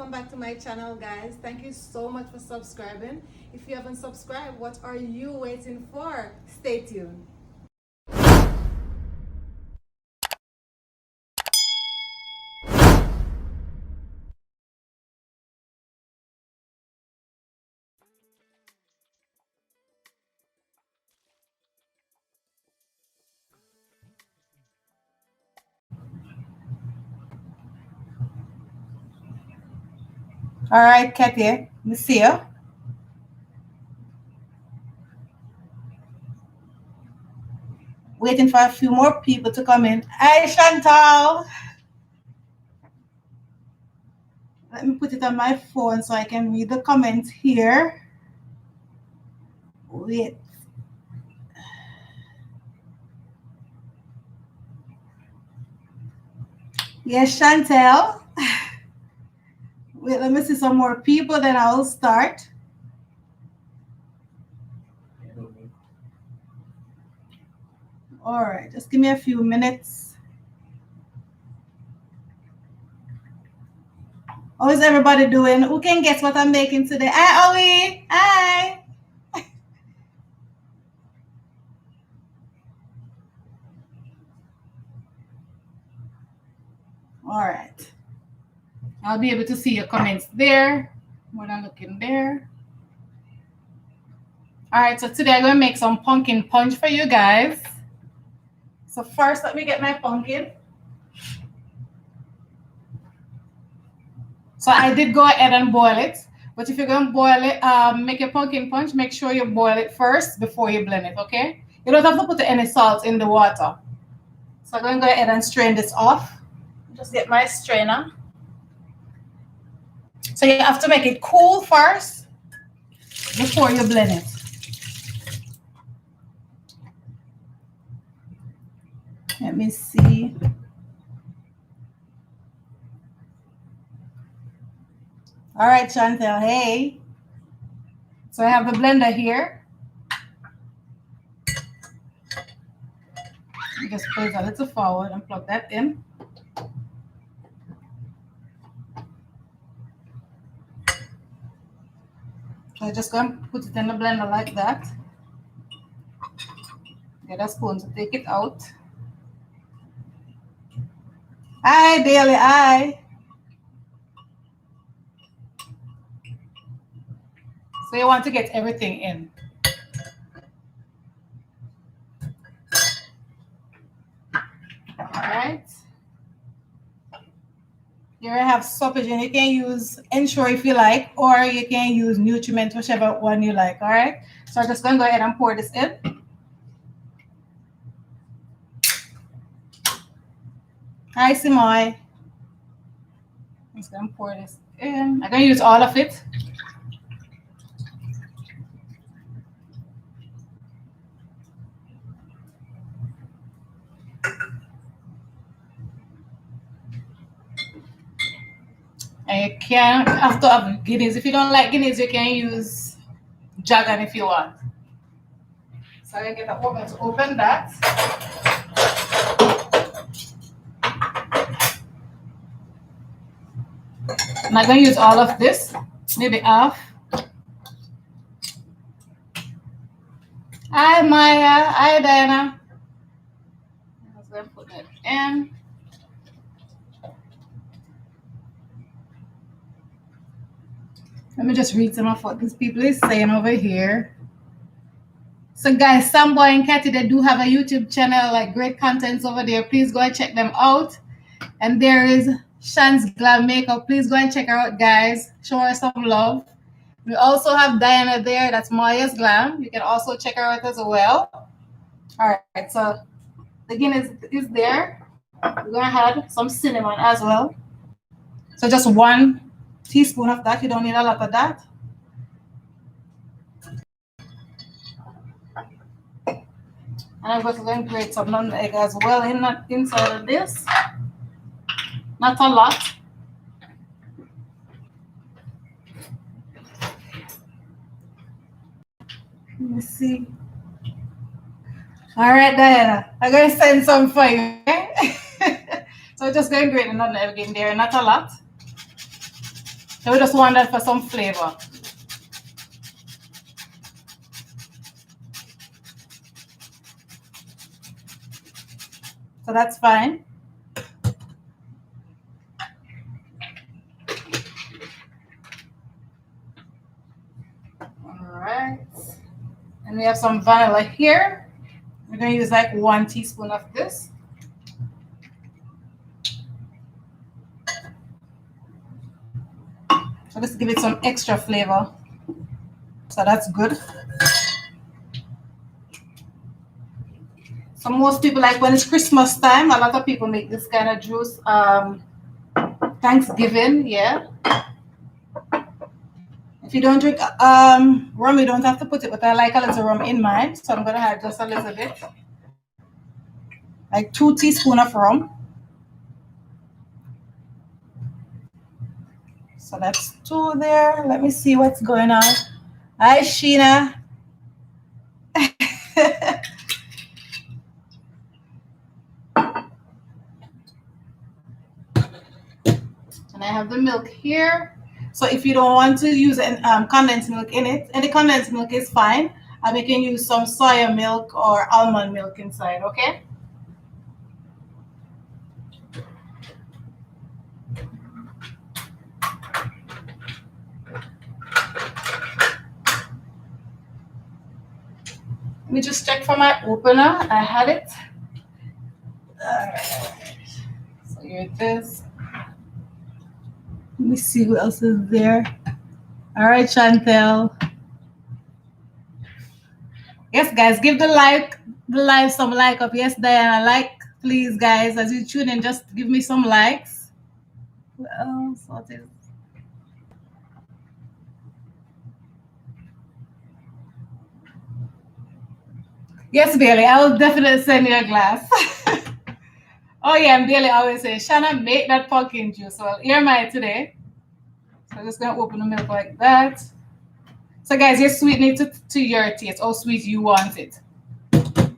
welcome back to my channel, guys. Thank you so much for subscribing. If you haven't subscribed, what are you waiting for? Stay tuned. All right, Kathy, let me see you. Waiting for a few more people to come in. Hi, Chantal. Let me put it on my phone so I can read the comments here. Wait. Yes, Chantal. Wait, let me see some more people, then I'll start. All right, just give me a few minutes. How is everybody doing? Who can guess what I'm making today? Hi, Owie. Hi. All right. I'll be able to see your comments there when I'm looking there. All right, so today I'm going to make some pumpkin punch for you guys. So first, let me get my pumpkin. So I did go ahead and boil it. But if you're going to boil it, make your pumpkin punch, make sure you boil it first before you blend it, okay? You don't have to put any salt in the water. So I'm going to go ahead and strain this off. Just get my strainer. So you have to make it cool first before you blend it. Let me see. All right, Chantel, hey. So I have the blender here. You just put it a little forward and plug that in. So I'm just going to put it in the blender like that. Get a spoon to take it out. Hi, Daily, hi. So you want to get everything in. All right. Here I have Sopogen. You can use Ensure if you like, or you can use Nutriment, whichever one you like. All right. So I'm just going to go ahead and pour this in. Hi, Simoy. I'm just going to pour this in. I'm going to use all of it. And you can have to have guineas. If you don't like guineas, you can use Jagan if you want. So I get the oven to open that. I'm not going to use all of this, maybe half. Hi, Maya. Hi, Diana. I'm just going to put it in. Let me just read some of what these people is saying over here. So guys, Samboy and Katty, they do have a YouTube channel, like great contents over there. Please go and check them out. And there is Shan's Glam Makeup. Please go and check her out, guys. Show her some love. We also have Diana there. That's Maya's Glam. You can also check her out as well. All right, so the Guinness is there. We're going to add some cinnamon as well. So just 1 teaspoon of that. You don't need a lot of that. And I'm going to go and grate some nutmeg as well inside of this. Not a lot. Let me see. All right, Diana. I'm going to send some for you. Okay? So just going to grate the nutmeg in there. Not a lot. So we just want that for some flavor. So that's fine. All right. And we have some vanilla here. We're going to use like 1 teaspoon of this. So let's give it some extra flavor. So that's good. So most people, like when it's Christmas time, a lot of people make this kind of juice. Thanksgiving, yeah. If you don't drink rum, you don't have to put it, but I like a little rum in mine. So I'm going to add just a little bit. Like 2 teaspoons of rum. So that's 2 there. Let me see what's going on. Hi, Sheena. And I have the milk here. So if you don't want to use condensed milk in it, and the condensed milk is fine, we can use some soya milk or almond milk inside, okay? Let me just check for my opener. I had it. Alright. So here it is. Let me see who else is there. All right, Chantel. Yes, guys, give the live some like up. Yes, Diana, like, please, guys, as you tune in, just give me some likes. Who else? What is? Yes, Bailey, I will definitely send you a glass. Oh yeah, and Bailey always says, Shanna, make that pumpkin juice. Well, here am I today. So I'm just gonna open the milk like that. So guys, you sweeten it to your taste, how sweet you want it. I'm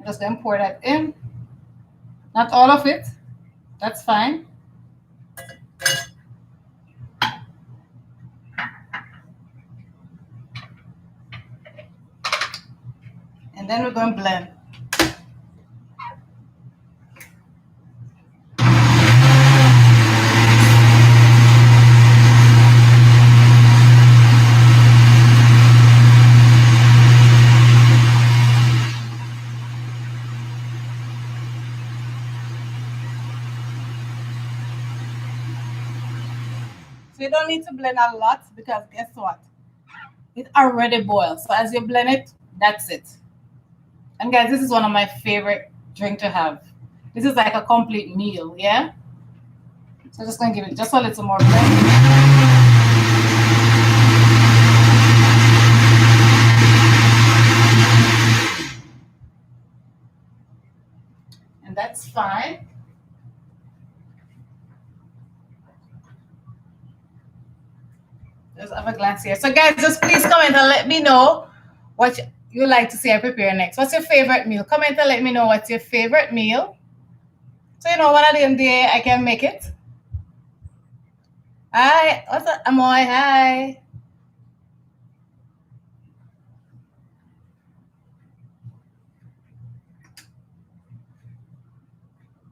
just gonna pour that in. Not all of it. That's fine. And then we're going to blend. So you don't need to blend a lot because guess what? It already boils. So as you blend it, that's it. And guys, this is one of my favorite drink to have. This is like a complete meal, yeah? So I'm just going to give it just a little more blend. And that's fine. Just have a glass here. So guys, just please comment and let me know what you like to see I prepare next. What's your favorite meal? Comment and let me know what's your favorite meal. So you know, one of them day I can make it. Hi, what's up, Amoy? Hi.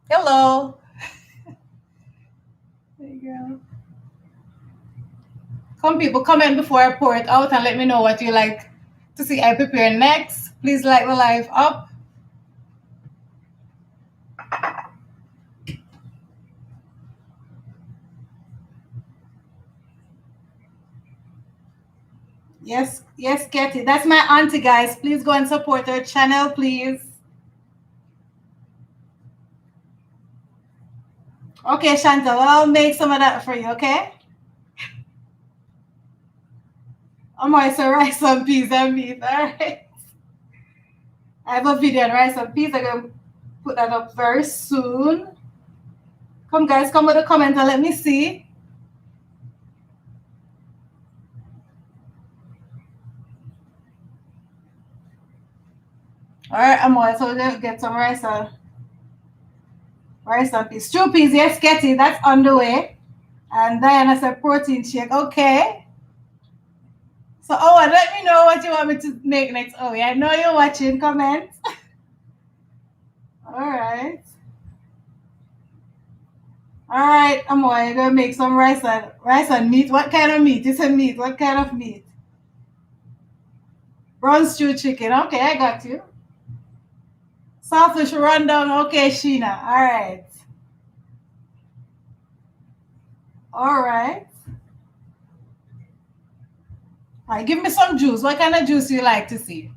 Hello. There you go. Come people, comment before I pour it out and let me know what you like to see I prepare next. Please like the live up. Yes, yes, Katie. That's my auntie, guys. Please go and support her channel, please. Okay, Chantal, I'll make some of that for you, okay? I'm also rice and peas and meat, all right? I have a video on rice and peas. I'm going to put that up very soon. Come, guys, come with a comment and let me see. All right, I'm on. So we're gonna get some rice and peas. Stew peas, yes, get it. That's on the way. And then I said protein shake. Okay. So, Owen, let me know what you want me to make next. Oh, yeah, I know you're watching. Comment. All right. All right, I'm gonna make some rice and meat. What kind of meat? It's a meat. What kind of meat? Brown stew chicken. Okay, I got you. Saltfish rundown. Okay, Sheena. All right. All right. All right. Give me some juice. What kind of juice you like to see?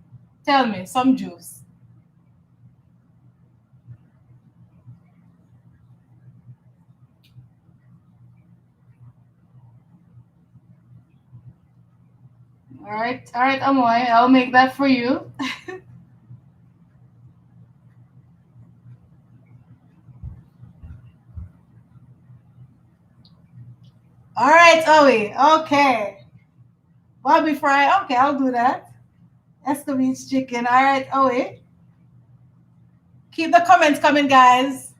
Tell me some juice. All right. All right, Amoy. I'll make that for you. All right, Owie. Okay. Bobby fry. Okay, I'll do that. Escovitch chicken. All right, Owie. Keep the comments coming, guys.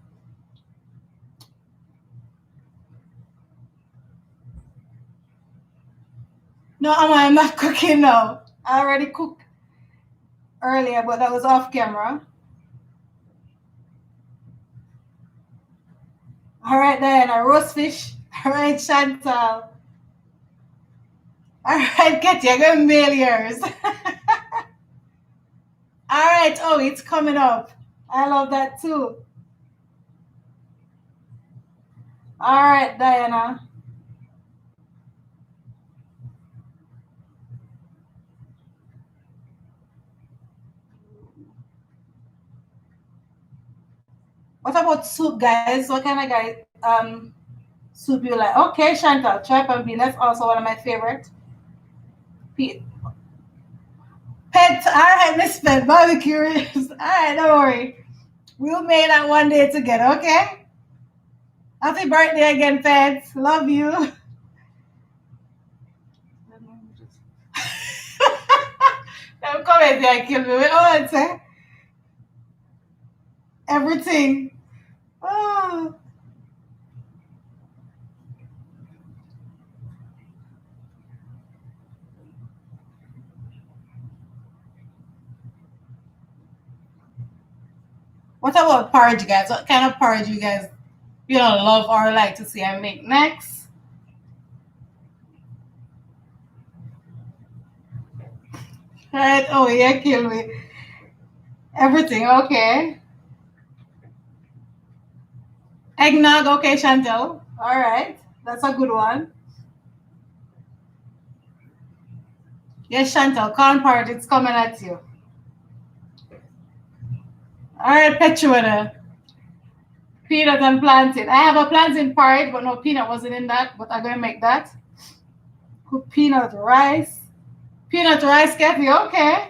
No, I'm not cooking now. I already cooked earlier, but that was off camera. All right, Diana. Roast fish. All right, Chantal. All right, Katie. I'm going to mail yours. All right. Oh, it's coming up. I love that too. All right, Diana. What about soup, guys? What kind of soup you like? Okay, Chantal, tripe and bean. That's also one of my favorite. Pet. All right, Miss Pet. Barbecue ribs. All right, don't worry. We'll make that one day together, okay? Happy birthday again, Pets. Love you. Don't come in there and kill me. Oh, it's everything. Oh. What about porridge, guys? What kind of porridge you guys love or like to see I make next? Right? Oh, yeah, kill me. Everything, okay. Eggnog, okay, Chantel. All right. That's a good one. Yes, Chantel, corn porridge, it's coming at you. All right, Petunia. Peanut and plantain. I have a plantain porridge, but no peanut wasn't in that, but I'm going to make that. Cook peanut rice. Peanut rice, Kathy, okay.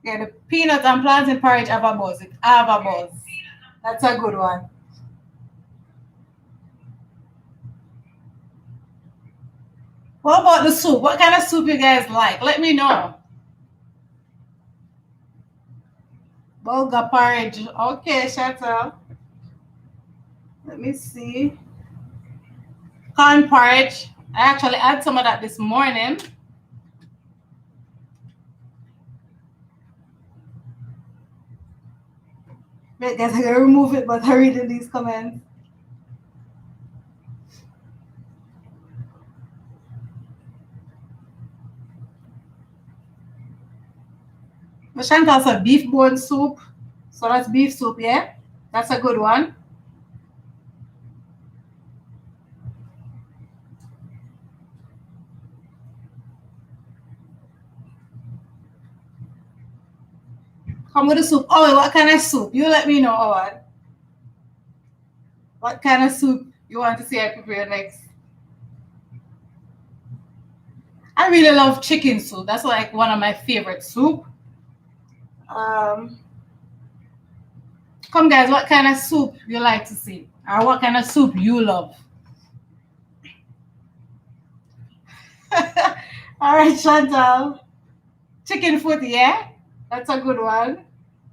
Yeah, the peanut and plantain porridge have a buzz. It have a buzz. That's a good one. What about the soup? What kind of soup you guys like? Let me know. Bulgur porridge. Okay, Chantal. Let me see. Corn porridge. I actually had some of that this morning. Wait, guys, I gotta remove it, but I read in these comments. But Chantal said beef bone soup. So that's beef soup, yeah? That's a good one. Come with the soup. Oh, what kind of soup? You let me know, Owen. What kind of soup you want to see I prepare next? I really love chicken soup. That's like one of my favorite soup. Um, Come, guys, what kind of soup you like to see? Or what kind of soup you love? All right, Chantal. Chicken foot, yeah? That's a good one.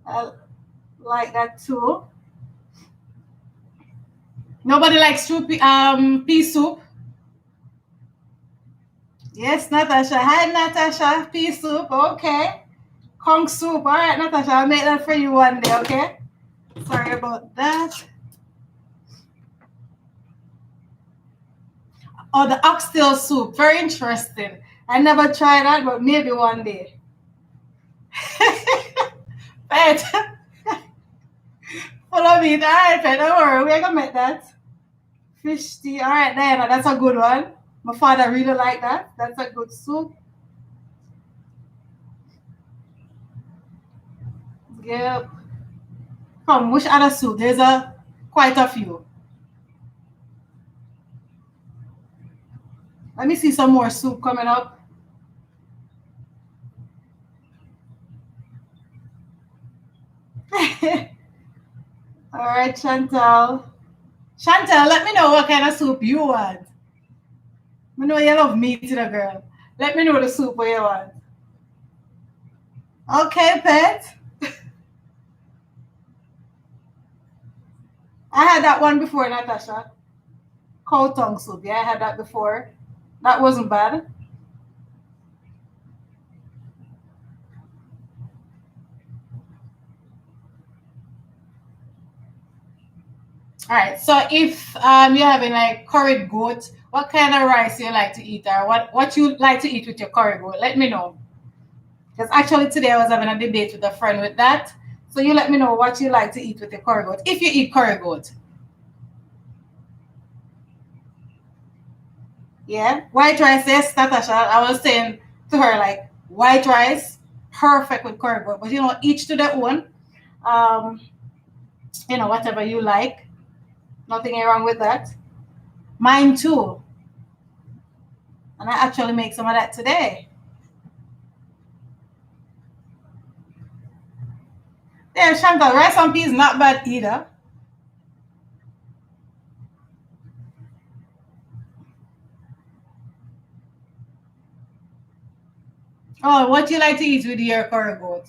I like that too. Nobody likes pea soup. Yes, Natasha. Hi, Natasha. Pea soup. Okay. Conch soup. All right, Natasha. I'll make that for you one day, okay? Sorry about that. Oh, the oxtail soup. Very interesting. I never tried that, but maybe one day. Pet. Follow me. All right, Pet. Don't worry. We're going to make that. Fish tea. All right, Diana. That's a good one. My father really liked that. That's a good soup. Yep. Come, which other soup? There's quite a few. Let me see some more soup coming up. All right, Chantal. Chantal, let me know what kind of soup you want. I know you love meat, the girl. Let me know the soup you want. Okay, Pet. I had that one before, Natasha. Cow tongue soup. Yeah, I had that before. That wasn't bad. All right. So if you're having like curried goat, what kind of rice you like to eat, or what you like to eat with your curry goat? Let me know. Because actually today I was having a debate with a friend with that. So you let me know what you like to eat with your curry goat. If you eat curry goat. Yeah. White rice, yes, Natasha. I was saying to her like white rice, perfect with curry goat. But each to their own. Um, whatever you like. Nothing wrong with that. Mine too. And I actually make some of that today. Yeah, Chantal, rice and peas not bad either. Oh, what you like to eat with your curry goat?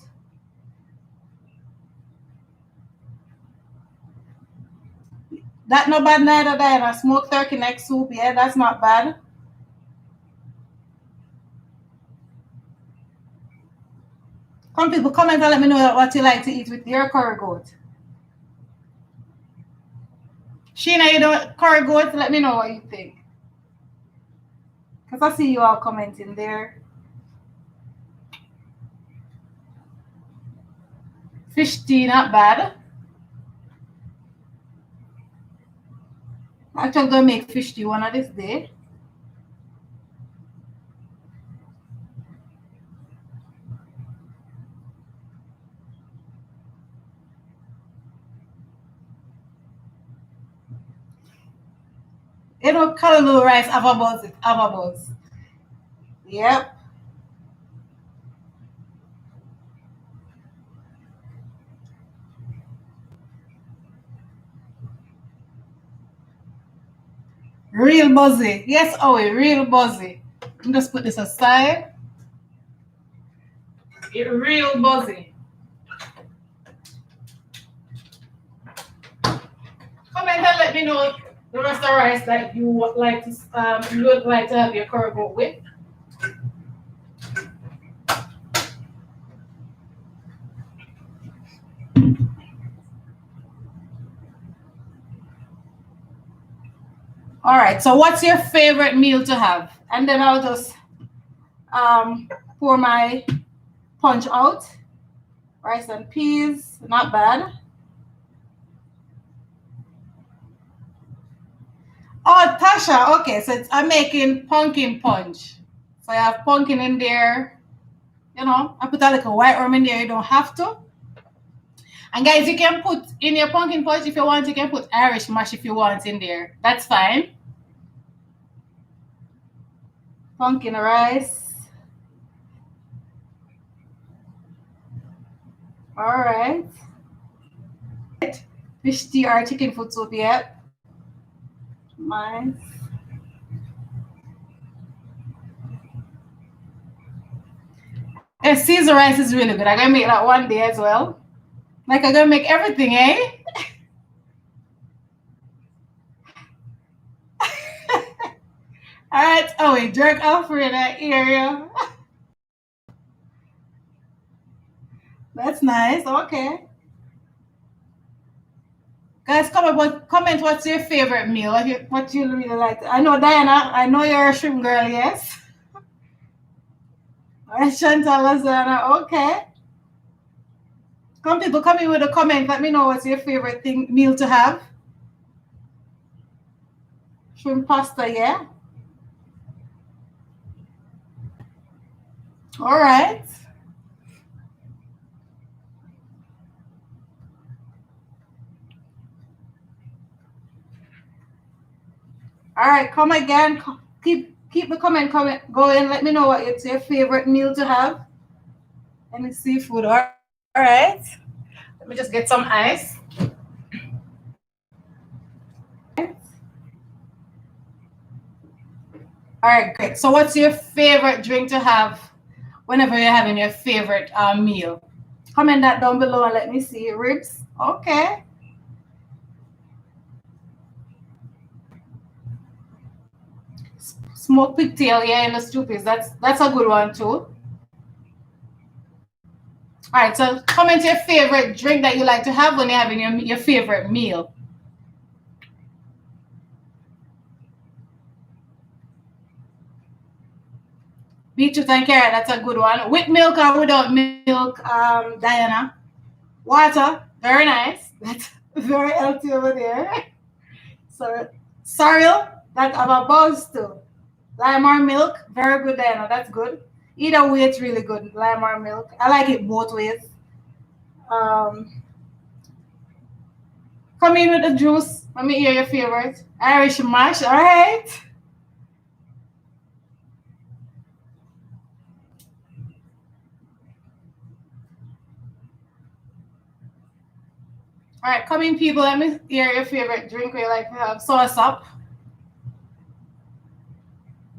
That not bad neither, Diana. Smoked turkey neck soup, yeah, that's not bad. Come people, comment and let me know what you like to eat with your curry goat. Sheena, you don't curry goat? Let me know what you think. Because I see you all commenting there. Fish tea, not bad. I'm actually going to make fish tea one of this day. Callaloo rice, avabos. Yep. Real buzzy. Yes, real buzzy. Let me just put this aside. Real buzzy. Comment and let me know the rest of the rice that you would like to have your curry goat with. All right. So, what's your favorite meal to have? And then I'll just pour my punch out. Rice and peas, not bad. Oh, Tasha. Okay, so I'm making pumpkin punch. So I have pumpkin in there. I put a little white rum in there. You don't have to. And guys, you can put in your pumpkin punch if you want. You can put Irish mash if you want in there. That's fine. Pumpkin rice. All right. Fish tea or chicken foot soup, yeah. Nice. Yeah, Caesar rice is really good. I'm gonna make that one day as well. Like I'm gonna make everything, eh? All right. Oh wait, jerk off for that area. That's nice. Okay. Guys, comment what's your favorite meal? What you really like. I know Diana, I know you're a shrimp girl, yes? Alright, Chantal Lazana, okay. People come in with a comment. Let me know what's your favorite meal to have. Shrimp pasta, yeah? Alright. Alright, come again. Keep the comment going. Let me know what it's your favorite meal to have. Any seafood. Alright. Let me just get some ice. Alright, great. So what's your favorite drink to have whenever you're having your favorite meal? Comment that down below and let me see. Ribs. Okay. Smoked pigtail, yeah, in the stoupies. That's a good one too. All right, so comment your favorite drink that you like to have when you're having your favorite meal. Beetroot and carrot, that's a good one. With milk or without milk, Diana? Water, very nice. That's very healthy over there. So, cereal, that have a buzz too. Lime or milk, very good, Diana. That's good. Either way, it's really good. Lime or milk. I like it both ways. Um, Come in with the juice. Let me hear your favorite. Irish mash. All right. All right, come in, people. Let me hear your favorite drink. We like to have sauce up.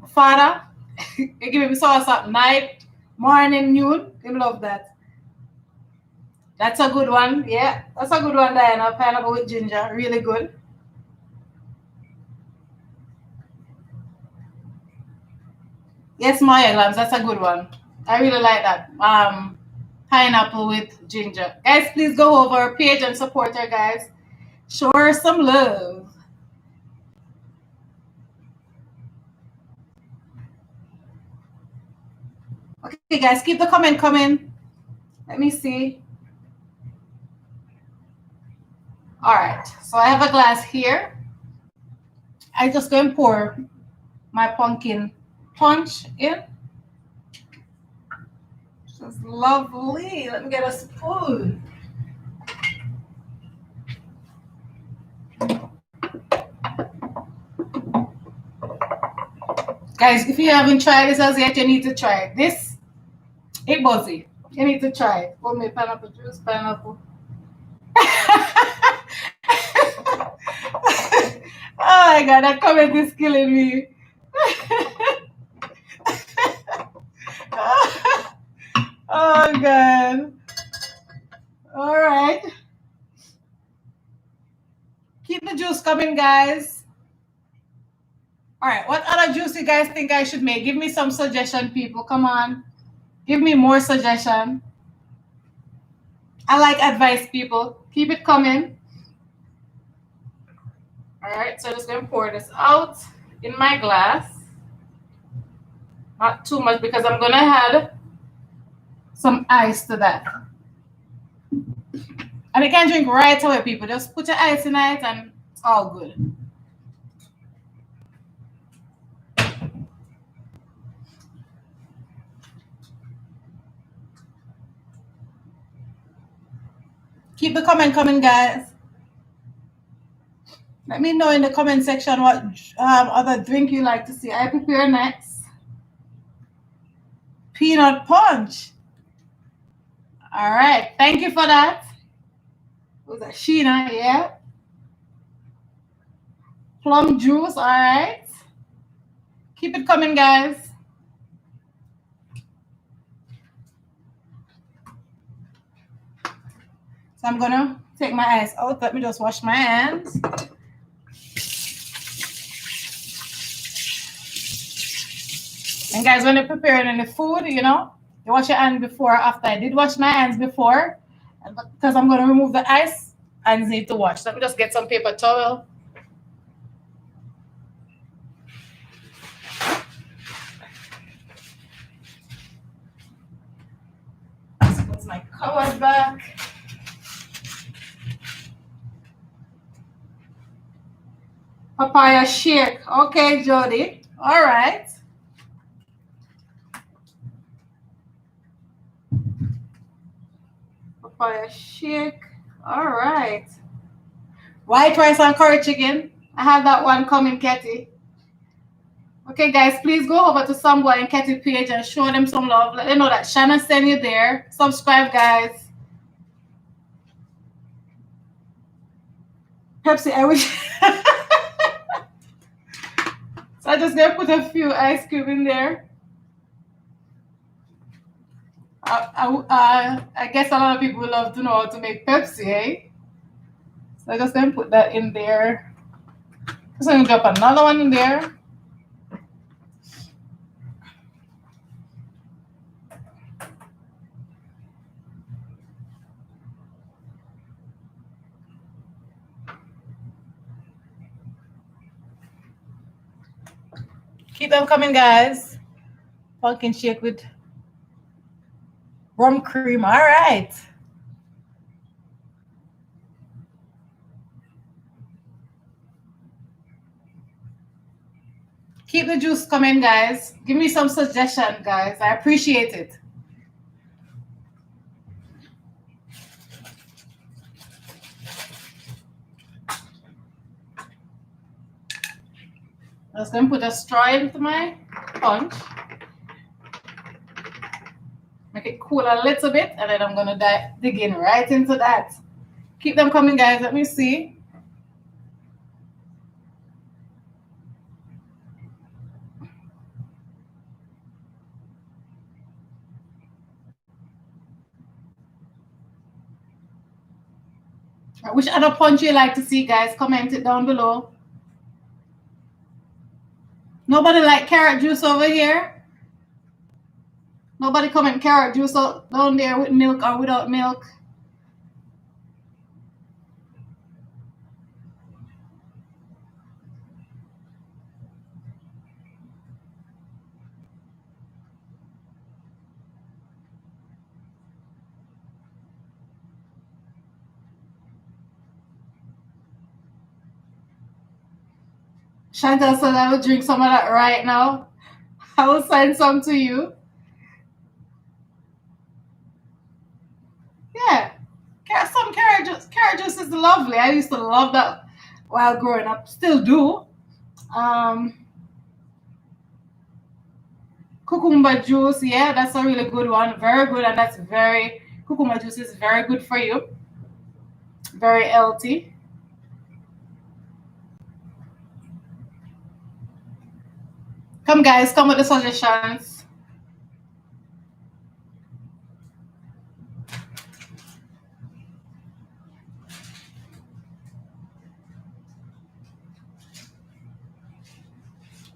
Father, you give him sauce up night, morning, noon. You love that. That's a good one. Yeah, that's a good one, Diana. Pineapple with ginger. Really good. Yes, Maya Lambs. That's a good one. I really like that. Pineapple with ginger. Guys, please go over our page and support her, guys. Show her some love. Okay, guys, keep the comment coming. Let me see. All right, so I have a glass here. I just go and pour my pumpkin punch in. This is lovely. Let me get a spoon. Guys, if you haven't tried this as yet, you need to try it. This, it buzzy. You need to try it. Oh, my pineapple juice, pineapple. Oh my god, that comment is killing me. Oh god. All right. Keep the juice coming, guys. All right. What other juice you guys think I should make? Give me some suggestion, people. Come on. Give me more suggestion. I like advice, people. Keep it coming. All right. So I'm just going to pour this out in my glass. Not too much because I'm going to add some ice to that. And you can drink right away, people. Just put your ice in it and it's all good. Keep the comment coming, guys. Let me know in the comment section what other drink you like to see. I prepare next. Peanut punch. All right. Thank you for that. Was that Sheena? Yeah. Plum juice. All right. Keep it coming, guys. So I'm gonna take my eyes out. Let me just wash my hands. And guys, when you're preparing any food, you know, you wash your hands before or after. I did wash my hands before, because I'm gonna remove the ice, hands need to wash. Let me just get some paper towel. Let's put my covers back. Papaya shake. Okay, Jody. All right. Papaya shake. All right. White rice and curry chicken. I have that one coming, Katie. Okay, guys, please go over to Samboy and Katie page and show them some love. Let them know that Shanna sent you there. Subscribe, guys. Pepsi, I wish. So I just gonna put a few ice cubes in there. I guess a lot of people love to know how to make Pepsi, eh? So I just gonna put that in there. Just gonna drop another one in there. Keep them coming, guys. Pumpkin shake with rum cream. All right. Keep the juice coming, guys. Give me some suggestion, guys. I appreciate it. I'm just going to put a straw into my punch. Make it cool a little bit, and then I'm going to dig in right into that. Keep them coming, guys. Let me see. Which other punch you like to see, guys? Comment it down below. Nobody like carrot juice over here? Nobody comment carrot juice down there with milk or without milk? Chantal said I will drink some of that right now. I will send some to you. Yeah. Some carrot juice is lovely. I used to love that while growing up. Still do. Cucumber juice, yeah, that's a really good one. Very good, and cucumber juice is very good for you. Very healthy. Come, guys, come with the suggestions.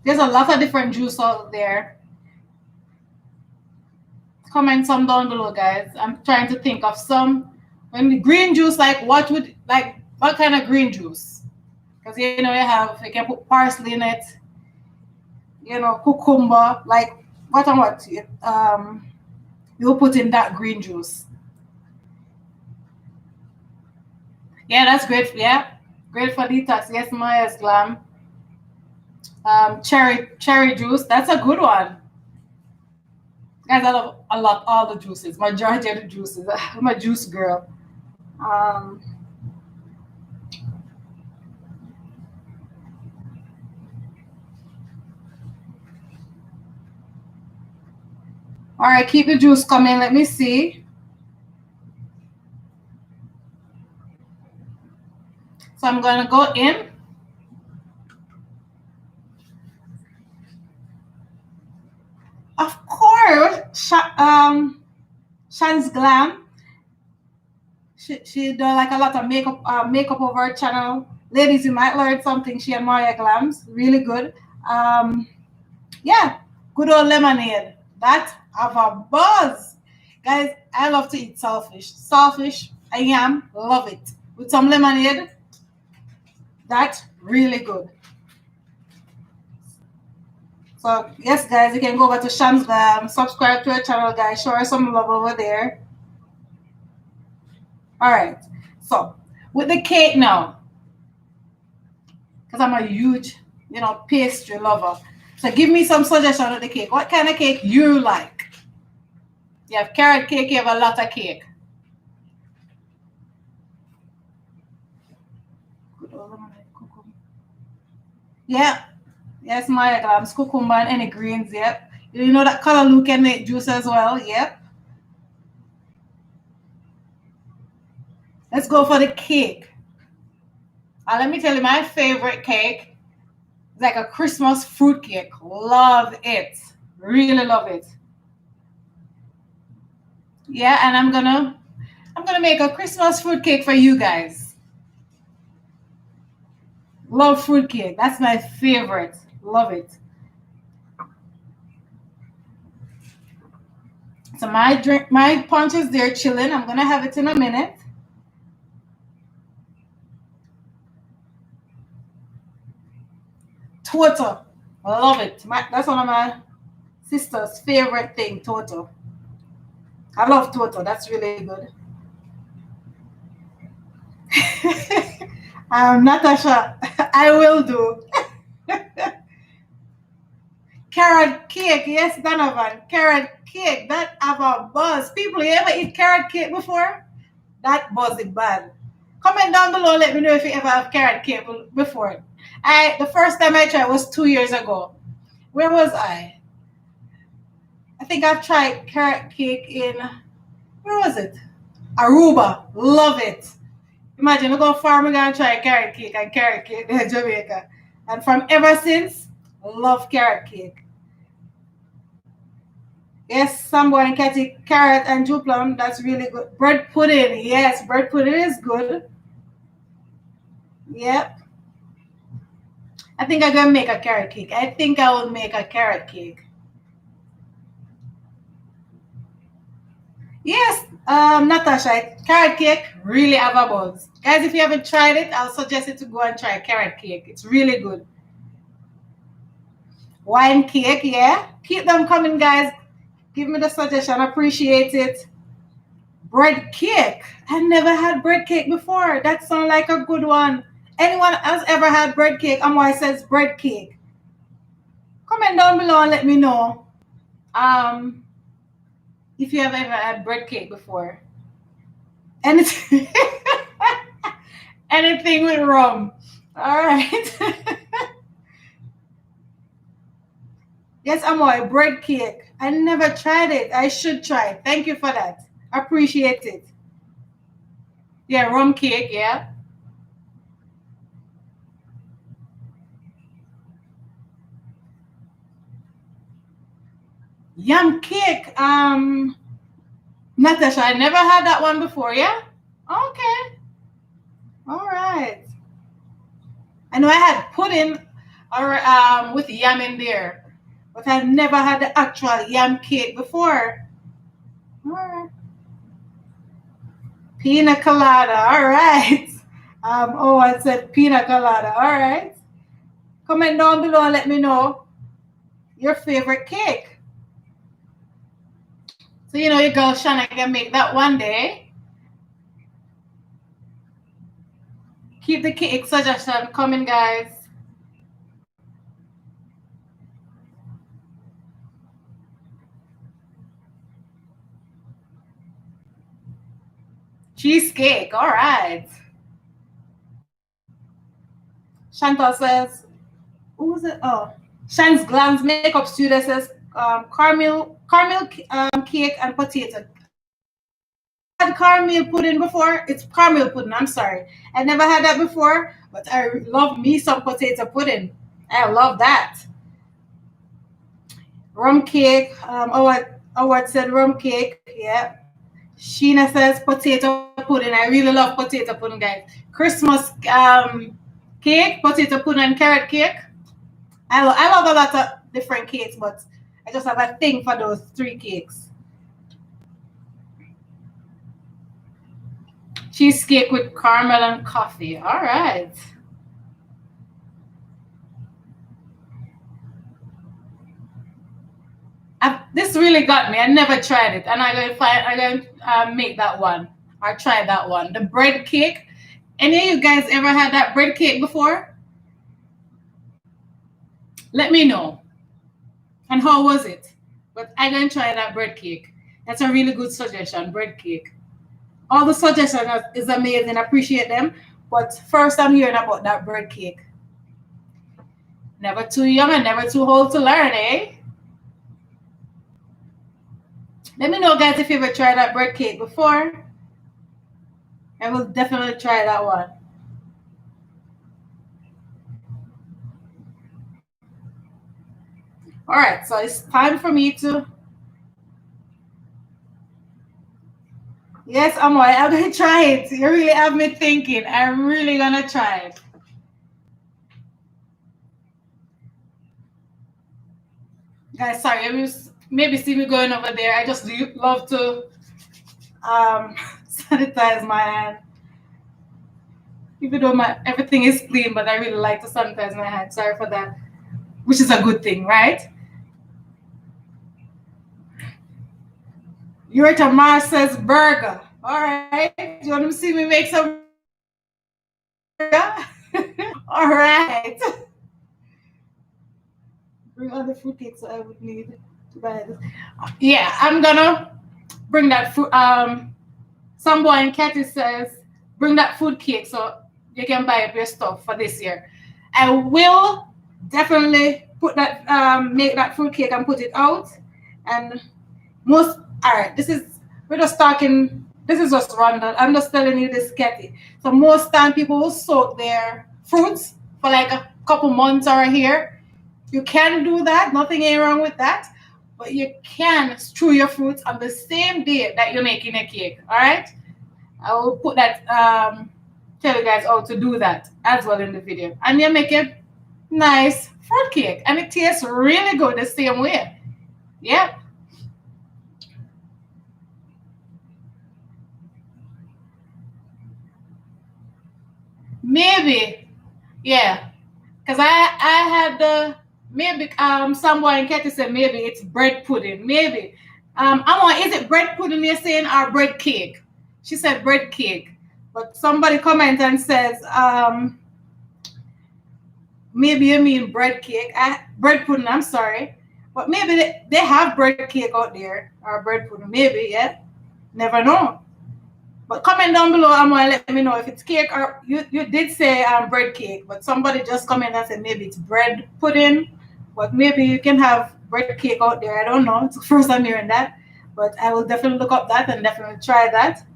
There's a lot of different juice out there. Comment some down below, guys. I'm trying to think of some. When the green juice, like what kind of green juice? Because you can put parsley in it. Cucumber, like what you'll put in that green juice. Yeah, that's great. Yeah, great for detox. Yes, Maya's glam. Cherry juice. That's a good one. Guys, I love all the juices. Majority of the juices. I'm a juice girl. All right, keep the juice coming. Let me see. So I'm going to go in. Of course, Shan's Glam. She does like a lot of makeup over her channel. Ladies, you might learn something. She and Maria Glams, really good. Yeah, good old lemonade. That have a buzz. Guys, I love to eat saltfish. Saltfish, I am, love it. With some lemonade, that's really good. So, yes, guys, you can go over to SHANNA'S, subscribe to her channel, guys. Show her some love over there. All right. So, with the cake now, because I'm a huge, pastry lover. So, give me some suggestion of the cake. What kind of cake you like? You have carrot cake, you have a lot of cake. Yeah. Yes, my cucumber and any greens, yep. You know that color Lou can make juice as well, yep. Let's go for the cake. Let me tell you, my favorite cake is like a Christmas fruit cake. Love it. Really love it. Yeah, and I'm gonna make a Christmas fruit cake for you guys. Love fruit cake. That's my favorite. Love it. So my punch is there chilling. I'm gonna have it in a minute. Toto. I love it. That's one of my sister's favorite thing, Toto. I love Toto. That's really good. Natasha, I will do. Carrot cake, yes, Donovan. Carrot cake, that have a buzz. People, you ever eat carrot cake before? That buzz is bad. Comment down below, let me know if you ever have carrot cake before. The first time I tried was 2 years ago. Where was I? I think I've tried carrot cake in, where was it? Aruba. Love it. Imagine we go farm and go and try carrot cake in Jamaica. And from ever since, love carrot cake. Yes, someone and Catty, carrot and dew plum, that's really good. Bread pudding, yes, bread pudding is good. Yep. I think I'm gonna make a carrot cake. I think I will make a carrot cake. Yes, Natasha, carrot cake really have a buzz. Guys, if you haven't tried it, I'll suggest you to go and try carrot cake. It's really good. Wine cake, yeah. Keep them coming, guys. Give me the suggestion. Appreciate it. Bread cake. I never had bread cake before. That sounds like a good one. Anyone else ever had bread cake? Amoy says bread cake. Comment down below and let me know. If you have ever had bread cake before. Anything, anything with rum. All right. Yes, Amoy, bread cake. I never tried it. I should try. Thank you for that. Appreciate it. Yeah, rum cake, yeah. Yum cake. Natasha, I never had that one before, yeah? Okay. All right. I know I had pudding or with yam in there, but I've never had the actual yam cake before. All right. Pina colada. All right. I said pina colada. All right. Comment down below and let me know your favorite cake. So your girl Shanna can make that one day. Keep the cake suggestion coming, guys. Cheesecake. All right. Chantal says, who was it? Oh, Shan's Glam's makeup studio says caramel cake and potato. Had caramel pudding before. It's caramel pudding. I'm sorry. I never had that before, but I love me some potato pudding. I love that. Rum cake. Howard said rum cake. Yeah. Sheena says potato pudding. I really love potato pudding, guys. Christmas cake, potato pudding, and carrot cake. I love a lot of different cakes, but I just have a thing for those 3 cakes. Cheesecake with caramel and coffee. All right. This really got me. I never tried it, and I'm going to make that one or try that one. The bread cake. Any of you guys ever had that bread cake before? Let me know. And how was it? But I'm going to try that bread cake. That's a really good suggestion, bread cake. All the suggestions is amazing. I appreciate them. But first, I'm hearing about that bread cake. Never too young and never too old to learn, eh? Let me know, guys, if you ever tried that bread cake before. I will definitely try that one. All right, so it's time for me to. Yes, I'm going to try it. You really have me thinking. I'm really going to try it. Guys, sorry, you maybe see me going over there. I just love to sanitize my hand. Even though everything is clean, but I really like to sanitize my hand. Sorry for that, which is a good thing, right? Yurita Mars says burger. All right. You want to see me make some burger? All right. Bring other fruitcakes so I would need to buy this. Yeah, I'm gonna bring that fruit. Some boy in Katy says bring that food cake so you can buy up your stuff for this year. I will definitely put that make that fruit cake and put it out. And all right, we're just talking. This is just random. I'm just telling you this, Katy. So most time people will soak their fruits for like a couple months or a year. You can do that. Nothing ain't wrong with that. But you can strew your fruits on the same day that you're making a cake. All right. I will put that tell you guys how to do that as well in the video. And you make a nice fruit cake. And it tastes really good the same way. Yep. Maybe. Yeah. Because I had the maybe someone in Katy said maybe it's bread pudding. Maybe. Is it bread pudding you're saying or bread cake? She said bread cake. But somebody comment and says, maybe you mean bread cake. Bread pudding, I'm sorry. But maybe they have bread cake out there or bread pudding. Maybe, yeah. Never know. But comment down below, let me know if it's cake or you did say bread cake, but somebody just comment and said maybe it's bread pudding. But maybe you can have bread cake out there. I don't know. It's the first time hearing that. But I will definitely look up that and definitely try that.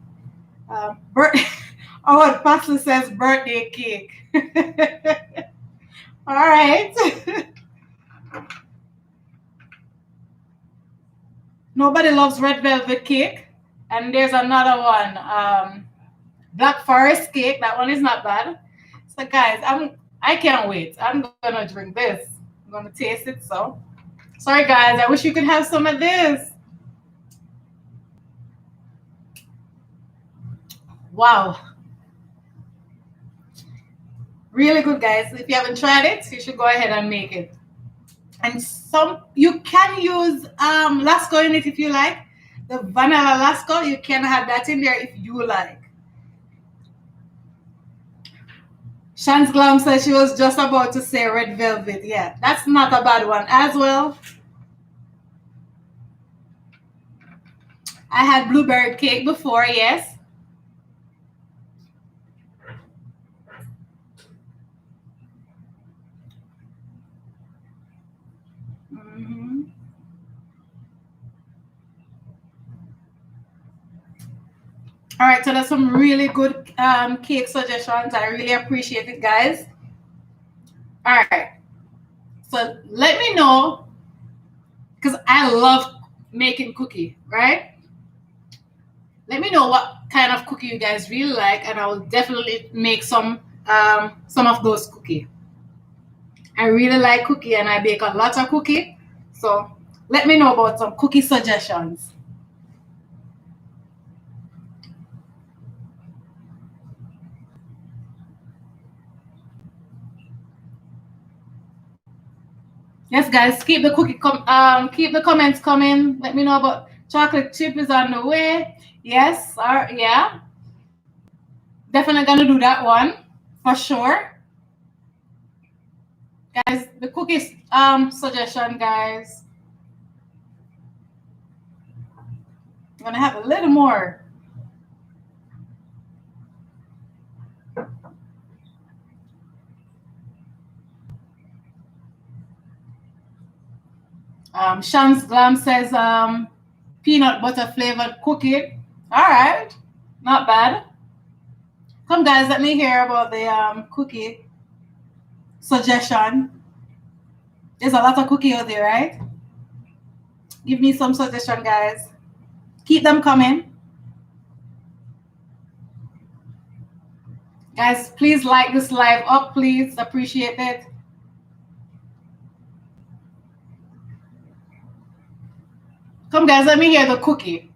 Oh, Pastor says birthday cake. All right. Nobody loves red velvet cake. And there's another one. Black forest cake. That one is not bad. So guys, I can't wait. I'm gonna drink this. I'm gonna taste it. So sorry guys, I wish you could have some of this. Wow. Really good, guys. If you haven't tried it, you should go ahead and make it. And you can use Lasco in it if you like. The vanilla Lasco, you can have that in there if you like. Shan's Glam says she was just about to say red velvet. Yeah, that's not a bad one as well. I had blueberry cake before, yes. All right, so that's some really good cake suggestions. I really appreciate it, guys. All right, so let me know because I love making cookie, right? Let me know what kind of cookie you guys really like, and I will definitely make some of those cookie. I really like cookie, and I bake a lot of cookie. So let me know about some cookie suggestions. Yes, guys, keep the keep the comments coming. Let me know about chocolate chip is on the way. Yes, yeah, definitely gonna do that one for sure, guys. The cookies suggestion, guys. I'm gonna have a little more. Shans Glam says peanut butter flavored cookie. All right, not bad. Come, guys, let me hear about the cookie suggestion. There's a lot of cookie out there, right? Give me some suggestion, guys. Keep them coming. Guys, please like this live up, please. Appreciate it. Come, guys, let me hear the cookie.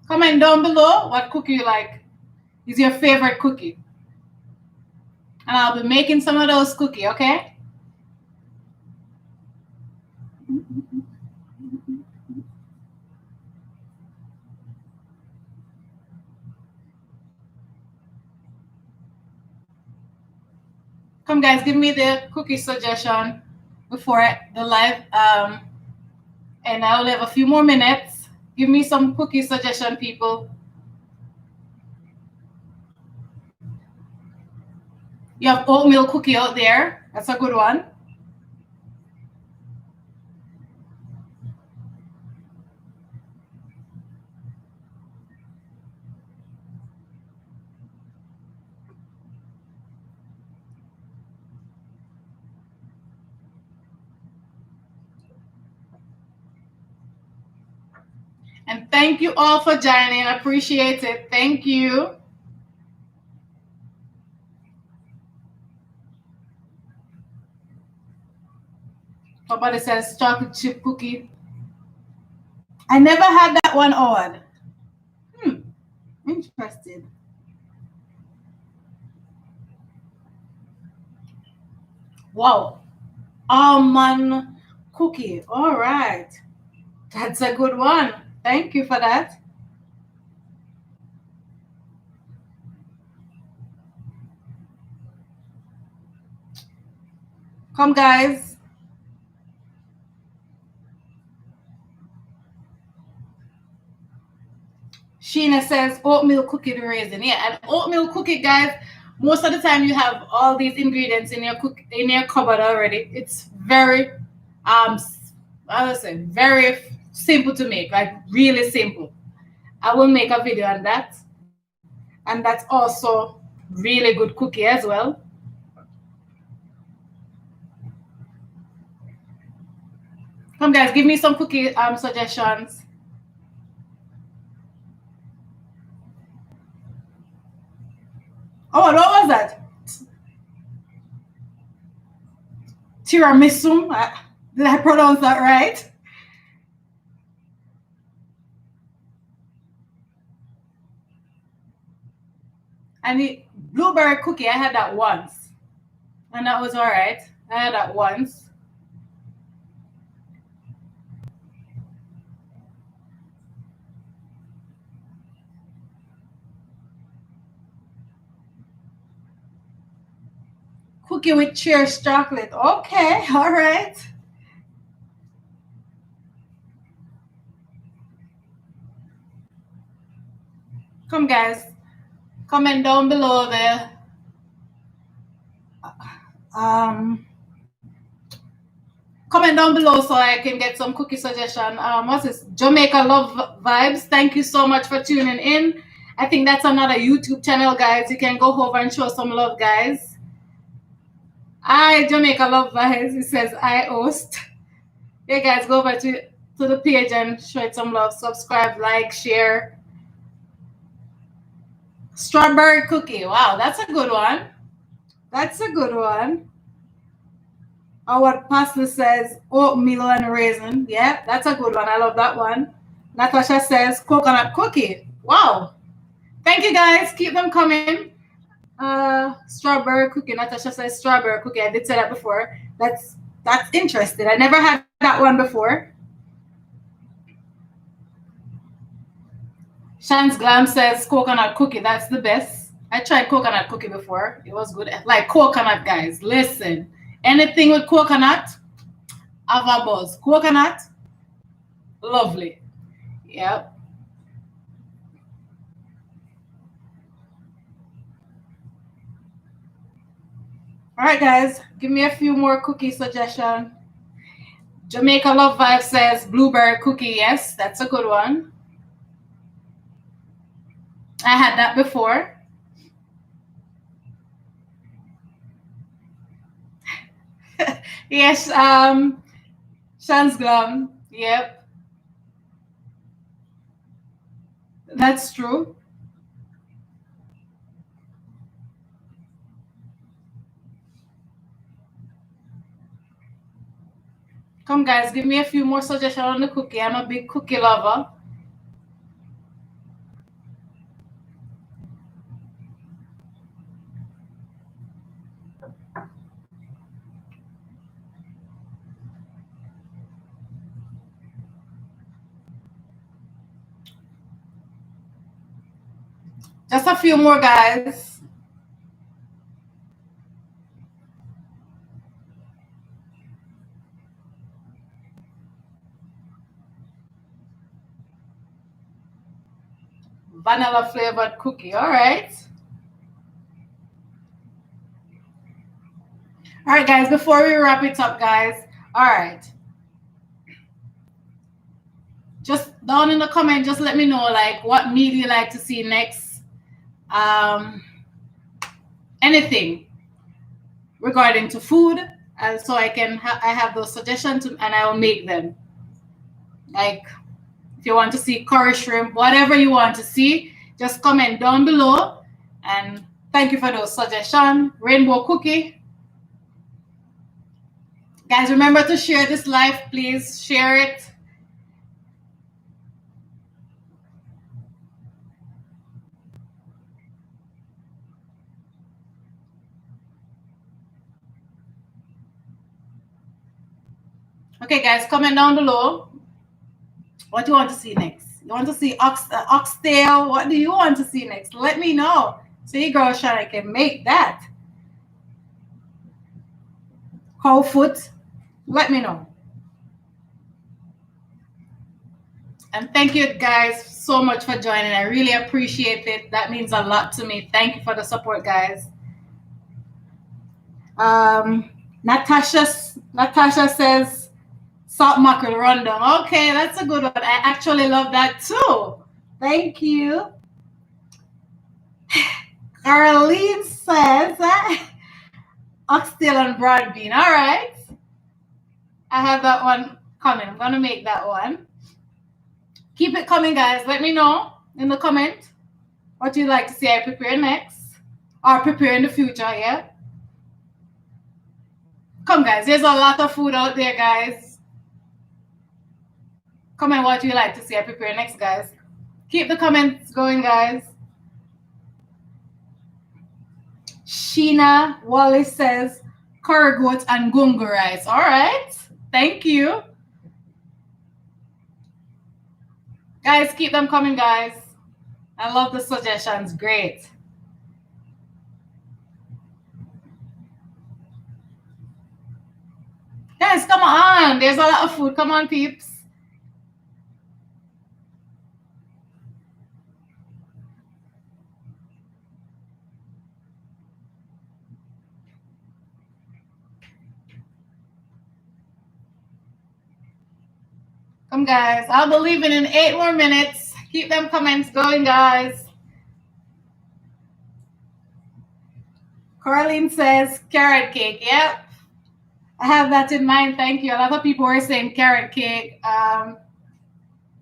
Comment down below what cookie you like. Is your favorite cookie? And I'll be making some of those cookie, okay? Come, guys, give me the cookie suggestion before the live. And I'll have a few more minutes. Give me some cookie suggestion, people. You have oatmeal cookie out there. That's a good one. And thank you all for joining. I appreciate it. Thank you. Somebody says chocolate chip cookie. I never had that one on. Interesting. Wow. Almond cookie. All right. That's a good one. Thank you for that. Come, guys. Sheena says oatmeal cookie to raisin. Yeah, and oatmeal cookie, guys. Most of the time, you have all these ingredients in your cupboard already. It's very, I would say, very simple to make. Like really simple. I will make a video on that, and that's also really good cookie as well. Come, guys, give me some cookie suggestions. Oh, what was that? Tiramisu. Did I pronounce that right? And the blueberry cookie, I had that once, and that was all right. I had that once. Cookie with Cheers chocolate. Okay, all right. Come, guys, comment down below there. Comment down below so I can get some cookie suggestion. What's this? Jamaica Love Vibes. Thank you so much for tuning in. I think that's another YouTube channel, guys. You can go over and show some love, guys. I Jamaica Love Vibes. It says I host. Yeah, guys, go over to the page and show it some love. Subscribe, like, share. Strawberry cookie. Wow, that's a good one. That's a good one. Or what Pastor says, oatmeal and raisin. Yeah, that's a good one. I love that one. Natasha says coconut cookie. Wow. Thank you guys. Keep them coming. Strawberry cookie. Natasha says strawberry cookie. I did say that before. That's interesting. I never had that one before. Shan's Glam says coconut cookie. That's the best. I tried coconut cookie before. It was good. Like coconut, guys. Listen. Anything with coconut, have a buzz. Coconut, lovely. Yep. All right, guys. Give me a few more cookie suggestions. Jamaica Love Vibe says blueberry cookie. Yes, that's a good one. I had that before. Yes, Shan's Glam. Yep. That's true. Come, guys, give me a few more suggestions on the cookie. I'm a big cookie lover. Just a few more, guys. Vanilla flavored cookie. All right. All right, guys, before we wrap it up, guys. All right. Just down in the comment, just let me know like what meal you like to see next. Anything regarding to food, and so I can I have those suggestions and I will make them. Like if you want to see curry shrimp, whatever you want to see, just comment down below. And thank you for those suggestions. Rainbow cookie. Guys, remember to share this live, please. Share it. Okay, guys, comment down below what you want to see next. You want to see oxtail? What do you want to see next? Let me know. See, girl, Shanna can make that. Cow foot. Let me know. And thank you guys so much for joining. I really appreciate it. That means a lot to me. Thank you for the support, guys. Natasha says salt mackerel rundown. Okay, that's a good one. I actually love that too. Thank you. Caroline says oxtail and broad bean. All right. I have that one coming. I'm gonna make that one. Keep it coming, guys. Let me know in the comment what you'd like to see I prepare next or prepare in the future. Yeah. Come, guys. There's a lot of food out there, guys. Comment what you like to see I prepare next, guys. Keep the comments going, guys. Sheena Wallace says curry goat and gungo rice. All right. Thank you. Guys, keep them coming, guys. I love the suggestions. Great. Guys, come on. There's a lot of food. Come on, peeps. Come, guys. I'll be leaving in 8 more minutes. Keep them comments going, guys. Carlene says carrot cake. Yep. I have that in mind. Thank you. A lot of people are saying carrot cake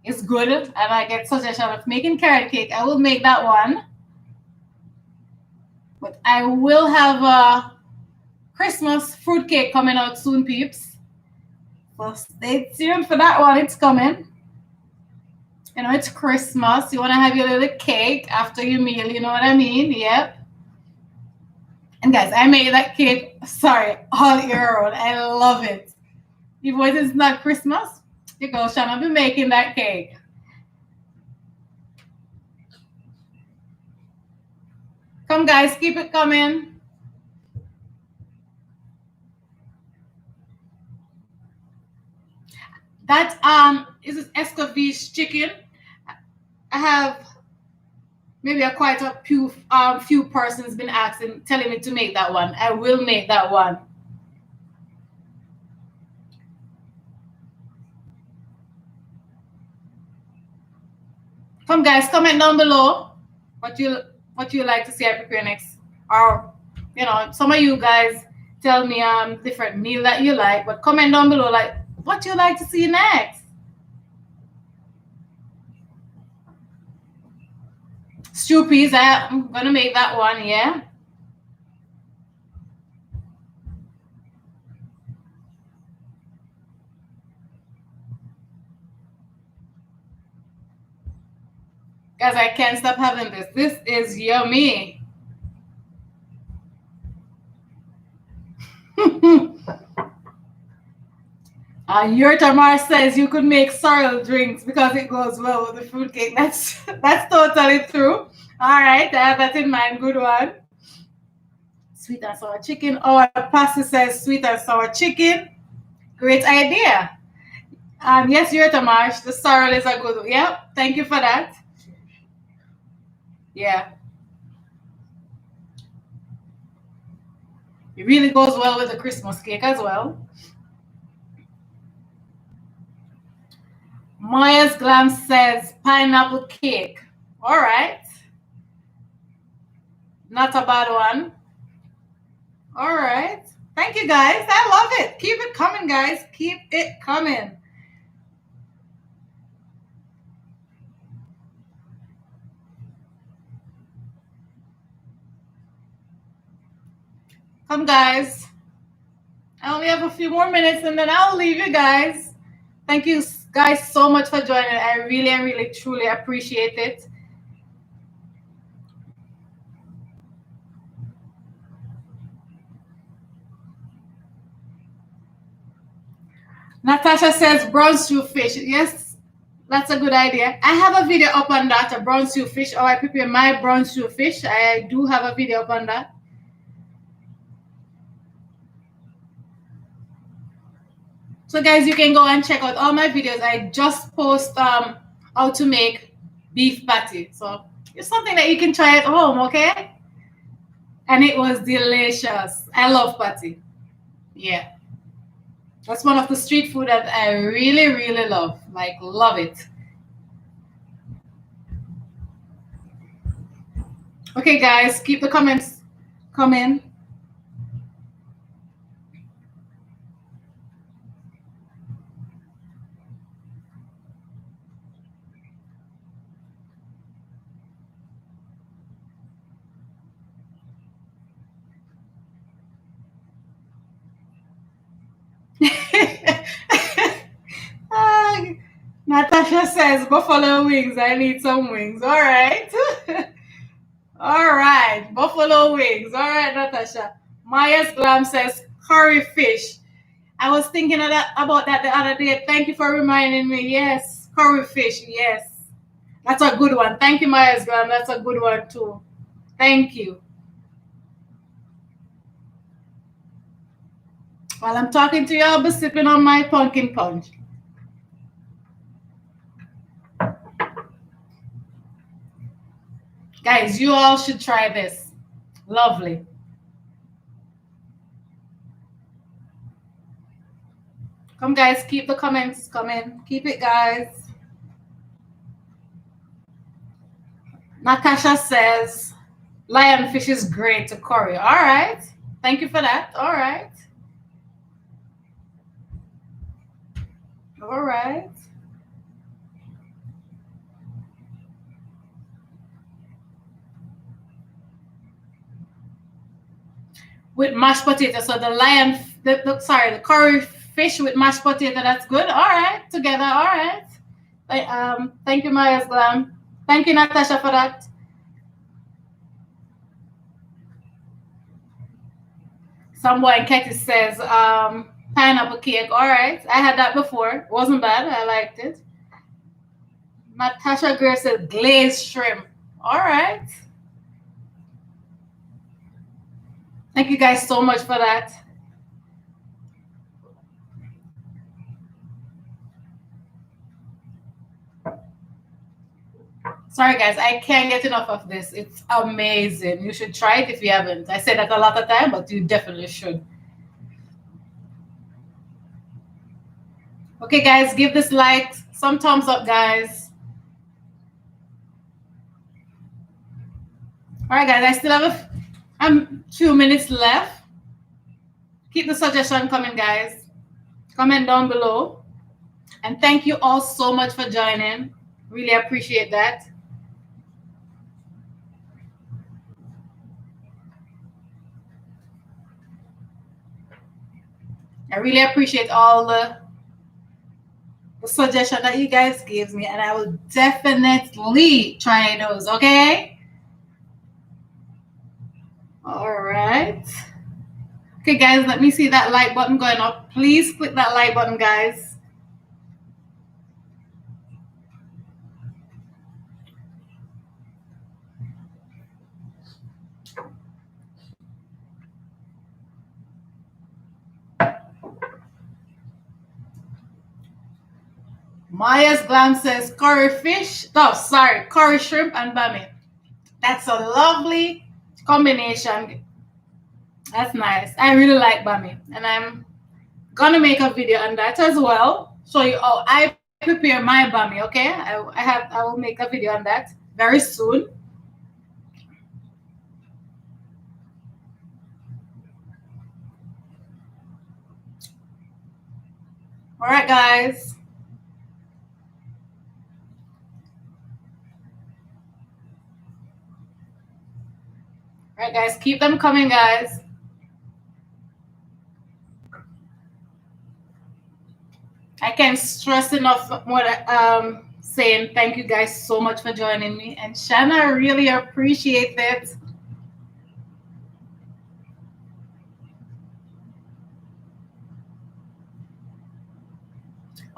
is good. And I get suggestion of making carrot cake. I will make that one. But I will have a Christmas fruitcake coming out soon, peeps. So stay tuned for that one. It's coming. You know, it's Christmas. You want to have your little cake after your meal. You know what I mean? Yep. And guys, I made that cake, sorry, all year round. I love it. Even when it's not Christmas, you go, Shanna, be making that cake. Come, guys, keep it coming. That is this escovitch chicken. I have maybe quite a few persons been asking, telling me to make that one. I will make that one. Come, guys, comment down below what you like to see I prepare next, or you know, some of you guys tell me different meal that you like, but comment down below like what you like to see next. Stew peas, I'm gonna make that one, yeah. Guys, I can't stop having this. This is yummy. Your Tamar says you could make sorrel drinks because it goes well with the fruitcake. That's totally true. All right, I have that in mind. Good one. Sweet and sour chicken. Oh, Pastor says sweet and sour chicken. Great idea. Yes, your Tamar. The sorrel is a good one. Yep. Thank you for that. Yeah. It really goes well with the Christmas cake as well. Maya's Glam says pineapple cake. All right. Not a bad one. All right. Thank you, guys. I love it. Keep it coming, guys. Keep it coming. Come, guys. I only have a few more minutes and then I'll leave you guys. Thank you, guys, so much for joining. I really, truly appreciate it. Natasha says brown stew fish. Yes, that's a good idea. I have a video up on that, a brown stew fish, or I prepare my brown stew fish. I do have a video up on that. So guys, you can go and check out all my videos. I just post how to make beef patty. So it's something that you can try at home, okay? And it was delicious. I love patty. Yeah. That's one of the street food that I really love. Like, love it. Okay, guys, keep the comments coming. Natasha says, buffalo wings. I need some wings. All right. All right. Buffalo wings. All right, Natasha. Maya's Glam says, curry fish. I was thinking about that the other day. Thank you for reminding me. Yes. Curry fish. Yes. That's a good one. Thank you, Maya's Glam. That's a good one, too. Thank you. While I'm talking to you, I'll be sipping on my pumpkin punch. Guys, you all should try this. Lovely. Come, guys, keep the comments coming. Keep it, guys. Natasha says, lionfish is great to curry. All right. Thank you for that. All right. All right. with mashed potato. So the curry fish with mashed potato. That's good. All right, together. All right. Thank you, Maya's Glam. Thank you, Natasha, for that. Someone Ketty says pineapple cake. All right, I had that before. Wasn't bad. I liked it. Natasha Greer says glazed shrimp. All right. Thank you guys so much for that. Sorry guys, I can't get enough of this. It's amazing. You should try it if you haven't. I say that a lot of time, but you definitely should. Okay guys, give this like some thumbs up, guys. All right guys, I still have a few minutes left. Keep the suggestion coming, guys. Comment down below. And thank you all so much for joining. Really appreciate that. I really appreciate all the suggestion that you guys gave me, and I will definitely try those, okay? All right. Okay, guys, let me see that like button going up. Please click that like button, guys. Maya's Glam says curry fish. Oh, sorry, curry shrimp and bami. That's a lovely combination. That's nice. I really like bami, and I'm gonna make a video on that as well. Show you how I prepare my bami. Okay, I will make a video on that very soon. All right, guys. All right, guys, keep them coming, guys. I can't stress enough what saying thank you guys so much for joining me. And Shanna, I really appreciate it.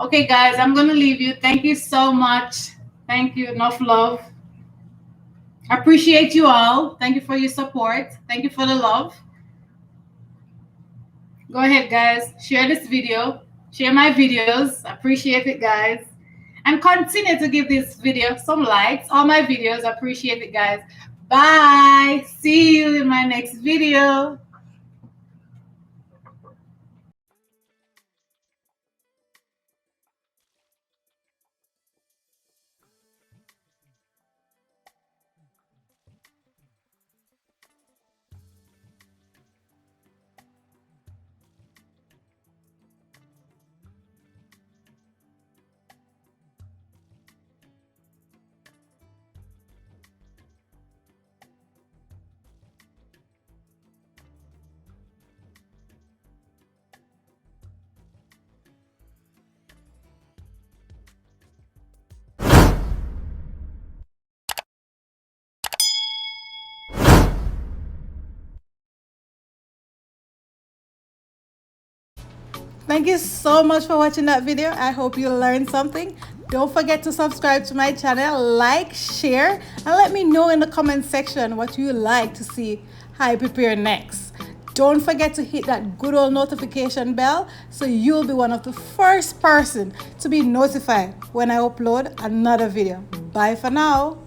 Okay, guys, I'm going to leave you. Thank you so much. Thank you. Enough love. I appreciate you all. Thank you for your support. Thank you for the love. Go ahead, guys. Share this video. Share my videos. Appreciate it, guys. And continue to give this video some likes. All my videos. Appreciate it, guys. Bye. See you in my next video. Thank you so much for watching that video. I hope you learned something. Don't forget to subscribe to my channel, like, share, and let me know in the comment section what you like to see I prepare next. Don't forget to hit that good old notification bell so you'll be one of the first person to be notified when I upload another video. Bye for now.